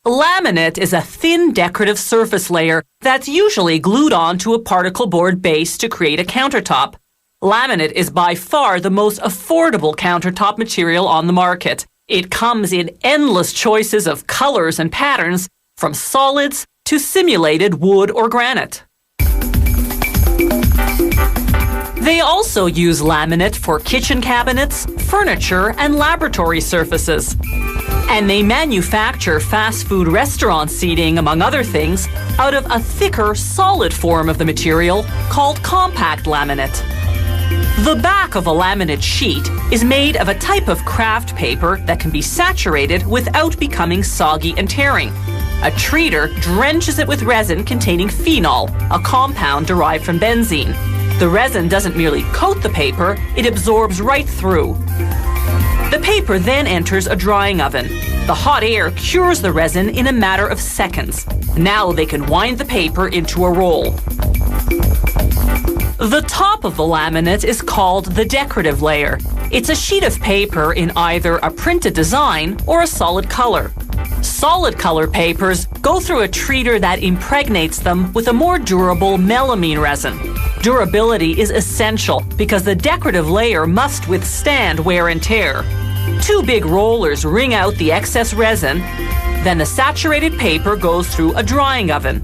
Laminate is a thin decorative surface layer that's usually glued onto a particle board base to create a countertop. Laminate is by far the most affordable countertop material on the market. It comes in endless choices of colors and patterns, from solids to simulated wood or granite. They also use laminate for kitchen cabinets, furniture, and laboratory surfaces. And they manufacture fast food restaurant seating, among other things, out of a thicker, solid form of the material called compact laminate. The back of a laminate sheet is made of a type of craft paper that can be saturated without becoming soggy and tearing. A treater drenches it with resin containing phenol, a compound derived from benzene. The resin doesn't merely coat the paper, it absorbs right through. The paper then enters a drying oven. The hot air cures the resin in a matter of seconds. Now they can wind the paper into a roll. The top of the laminate is called the decorative layer. It's a sheet of paper in either a printed design or a solid color. Solid color papers go through a treater that impregnates them with a more durable melamine resin. Durability is essential because the decorative layer must withstand wear and tear. Two big rollers wring out the excess resin, then the saturated paper goes through a drying oven.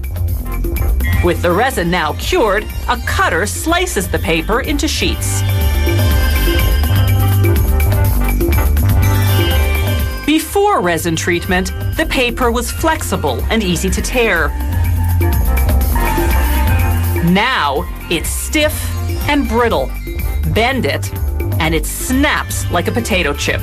With the resin now cured, a cutter slices the paper into sheets. Before resin treatment, the paper was flexible and easy to tear. Now, it's stiff and brittle. Bend it, and it snaps like a potato chip.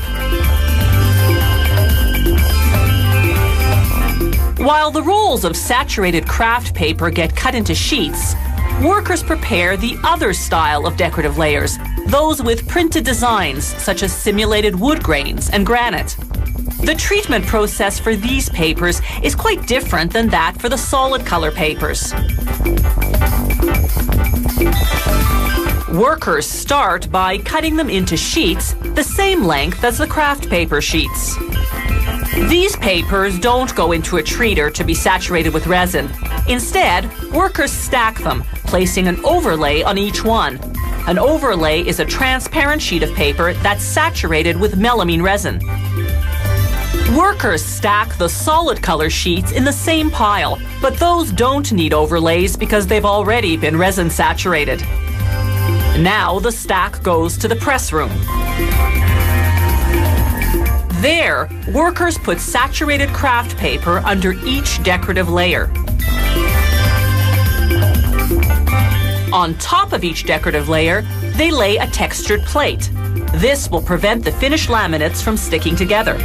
While the rolls of saturated craft paper get cut into sheets, workers prepare the other style of decorative layers, those with printed designs such as simulated wood grains and granite. The treatment process for these papers is quite different than that for the solid color papers. Workers start by cutting them into sheets the same length as the craft paper sheets. These papers don't go into a treater to be saturated with resin. Instead, workers stack them, placing an overlay on each one. An overlay is a transparent sheet of paper that's saturated with melamine resin. Workers stack the solid color sheets in the same pile, but those don't need overlays because they've already been resin saturated. Now the stack goes to the press room. There, workers put saturated craft paper under each decorative layer. On top of each decorative layer, they lay a textured plate. This will prevent the finished laminates from sticking together.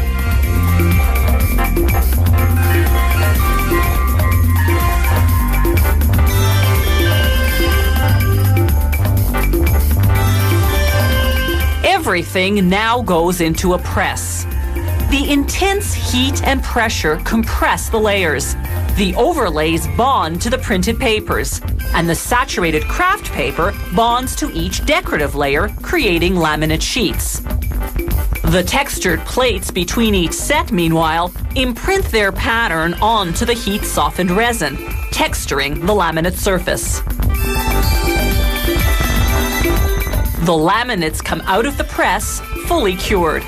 Everything now goes into a press. The intense heat and pressure compress the layers. The overlays bond to the printed papers, and the saturated craft paper bonds to each decorative layer, creating laminate sheets. The textured plates between each set, meanwhile, imprint their pattern onto the heat-softened resin, texturing the laminate surface. The laminates come out of the press fully cured.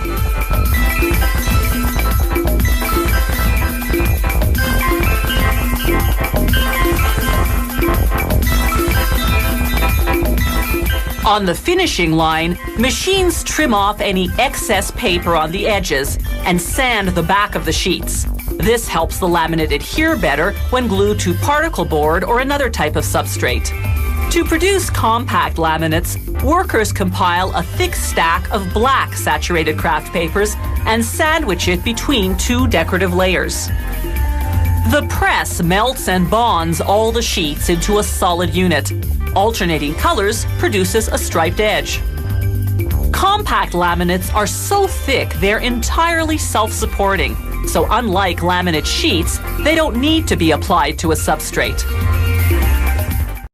On the finishing line, machines trim off any excess paper on the edges and sand the back of the sheets. This helps the laminate adhere better when glued to particle board or another type of substrate. To produce compact laminates, workers compile a thick stack of black saturated craft papers and sandwich it between two decorative layers. The press melts and bonds all the sheets into a solid unit. Alternating colors produces a striped edge. Compact laminates are so thick they're entirely self-supporting, so unlike laminate sheets, they don't need to be applied to a substrate.